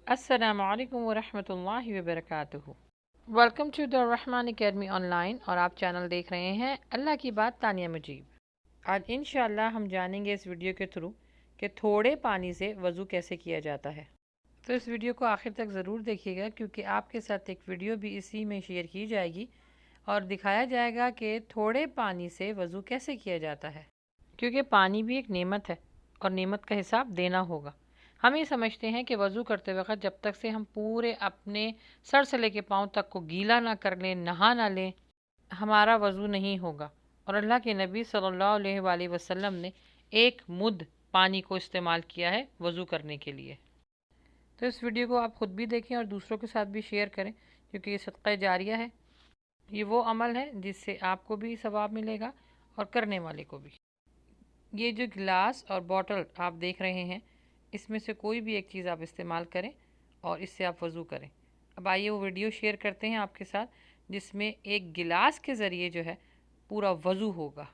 السلام علیکم ورحمۃ اللہ وبرکاتہ۔ Welcome to the Rahman academy online, اور آپ چینل دیکھ رہے ہیں اللہ کی بات تانیہ مجیب۔ آج انشاءاللہ ہم جانیں گے اس ویڈیو کے تھرو کہ تھوڑے پانی سے وضو کیسے کیا جاتا ہے۔ تو اس ویڈیو کو آخر تک ضرور دیکھیے گا، کیونکہ آپ کے ساتھ ایک ویڈیو بھی اسی میں شیئر کی جائے گی اور دکھایا جائے گا کہ تھوڑے پانی سے وضو کیسے کیا جاتا ہے، کیونکہ پانی بھی ایک نعمت ہے اور نعمت کا حساب دینا ہوگا۔ ہم یہ سمجھتے ہیں کہ وضو کرتے وقت جب تک سے ہم پورے اپنے سر سے لے کے پاؤں تک کو گیلا نہ کر لیں، نہا نہ لیں، ہمارا وضو نہیں ہوگا۔ اور اللہ کے نبی صلی اللہ علیہ وآلہ وسلم نے ایک مد پانی کو استعمال کیا ہے وضو کرنے کے لیے۔ تو اس ویڈیو کو آپ خود بھی دیکھیں اور دوسروں کے ساتھ بھی شیئر کریں، کیونکہ یہ صدقہ جاریہ ہے۔ یہ وہ عمل ہے جس سے آپ کو بھی ثواب ملے گا اور کرنے والے کو بھی۔ یہ جو گلاس اور بوٹل آپ دیکھ رہے ہیں، اس میں سے کوئی بھی ایک چیز آپ استعمال کریں اور اس سے آپ وضو کریں۔ اب آئیے وہ ویڈیو شیئر کرتے ہیں آپ کے ساتھ، جس میں ایک گلاس کے ذریعے جو ہے پورا وضو ہوگا۔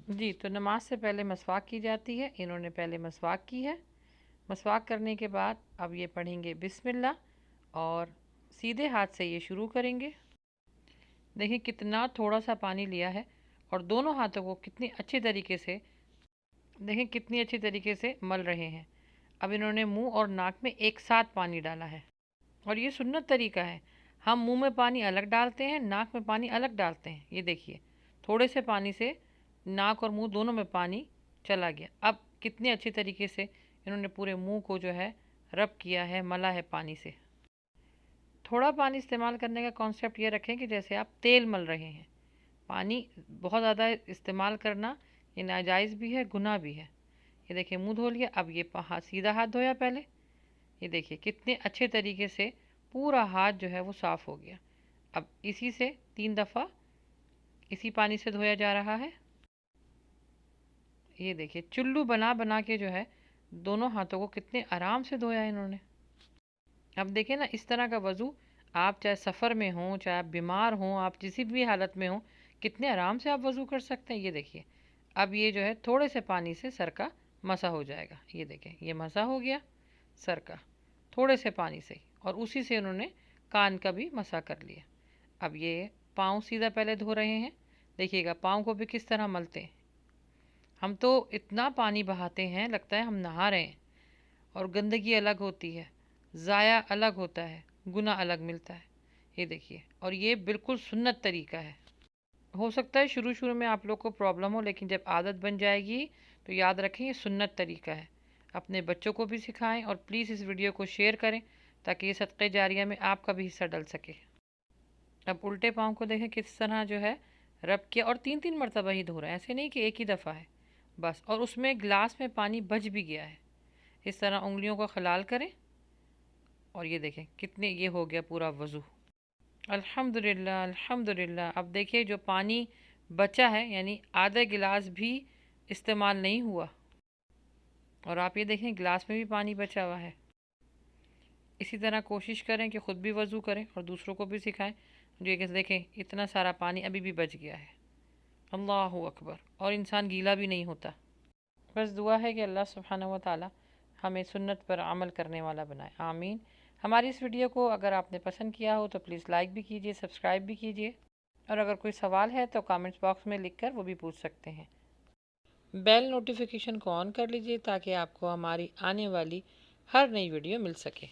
جی، تو نماز سے پہلے مسواک کی جاتی ہے۔ انہوں نے پہلے مسواک کی ہے۔ مسواک کرنے کے بعد اب یہ پڑھیں گے بسم اللہ، اور سیدھے ہاتھ سے یہ شروع کریں گے۔ دیکھیں کتنا تھوڑا سا پانی لیا ہے، اور دونوں ہاتھوں کو کتنی اچھی طریقے سے مل رہے ہیں۔ اب انہوں نے منہ اور ناک میں ایک ساتھ پانی ڈالا ہے، اور یہ سنت طریقہ ہے۔ ہم منہ میں پانی الگ ڈالتے ہیں، ناک میں پانی الگ ڈالتے ہیں۔ یہ دیکھیے تھوڑے سے پانی سے ناک اور منہ دونوں میں پانی چلا گیا۔ اب کتنے اچھی طریقے سے انہوں نے پورے منہ کو جو ہے رب کیا ہے، ملا ہے پانی سے۔ تھوڑا پانی استعمال کرنے کا کانسیپٹ یہ رکھیں کہ جیسے آپ تیل مل رہے ہیں۔ پانی بہت زیادہ استعمال کرنا یہ ناجائز بھی ہے، گناہ بھی ہے۔ یہ دیکھیں منہ دھو لیا، اب یہ سیدھا ہاتھ دھویا پہلے۔ یہ دیکھیے کتنے اچھے طریقے سے پورا ہاتھ جو ہے وہ صاف ہو گیا۔ اب اسی سے 3 دفعہ اسی پانی سے دھویا جا رہا ہے۔ یہ دیکھیے چلو بنا بنا کے جو ہے دونوں ہاتھوں کو کتنے آرام سے دھویا انہوں نے۔ اب دیکھیں نا، اس طرح کا وضو آپ چاہے سفر میں ہوں، چاہے آپ بیمار ہوں، آپ کسی بھی حالت میں ہوں، کتنے آرام سے آپ وضو کر سکتے ہیں۔ یہ دیکھیے اب یہ جو ہے تھوڑے سے پانی سے سر کا مسح ہو جائے گا۔ یہ دیکھیں یہ مسح ہو گیا سر کا تھوڑے سے پانی سے، اور اسی سے انہوں نے کان کا بھی مسح کر لیا۔ اب یہ پاؤں سیدھا پہلے دھو رہے ہیں۔ دیکھیے گا پاؤں کو بھی کس طرح ملتے ہیں۔ ہم تو اتنا پانی بہاتے ہیں لگتا ہے ہم نہا رہے ہیں، اور گندگی الگ ہوتی ہے، ضائع الگ ہوتا ہے، گناہ الگ ملتا ہے۔ یہ دیکھیے، اور یہ بالکل سنت طریقہ ہے۔ ہو سکتا ہے شروع میں آپ لوگ کو پرابلم ہو، لیکن جب عادت بن جائے گی تو یاد رکھیں یہ سنت طریقہ ہے۔ اپنے بچوں کو بھی سکھائیں، اور پلیز اس ویڈیو کو شیئر کریں تاکہ یہ صدقہ جاریہ میں آپ کا بھی حصہ ڈل سکے۔ اب الٹے پاؤں کو دیکھیں کس طرح جو ہے رب کیا، اور 3 مرتبہ ہی دھو رہے ہیں، ایسے نہیں کہ ایک ہی دفعہ ہے بس۔ اور اس میں گلاس میں پانی بچ بھی گیا ہے۔ اس طرح انگلیوں کو خلال کریں، اور یہ دیکھیں کتنے یہ ہو گیا پورا وضو۔ الحمدللہ الحمدللہ۔ اب دیکھیے جو پانی بچا ہے، یعنی آدھا گلاس بھی استعمال نہیں ہوا، اور آپ یہ دیکھیں گلاس میں بھی پانی بچا ہوا ہے۔ اسی طرح کوشش کریں کہ خود بھی وضو کریں اور دوسروں کو بھی سکھائیں۔ جو کہ دیکھیں اتنا سارا پانی ابھی بھی بچ گیا ہے۔ اللہ اکبر، اور انسان گیلا بھی نہیں ہوتا۔ بس دعا ہے کہ اللہ سبحانہ و تعالی ہمیں سنت پر عمل کرنے والا بنائے، آمین۔ ہماری اس ویڈیو کو اگر آپ نے پسند کیا ہو تو پلیز لائک بھی کیجئے، سبسکرائب بھی کیجئے، اور اگر کوئی سوال ہے تو کامنٹس باکس میں لکھ کر وہ بھی پوچھ سکتے ہیں۔ بیل نوٹیفیکیشن کو آن کر لیجئے تاکہ آپ کو ہماری آنے والی ہر نئی ویڈیو مل سکے۔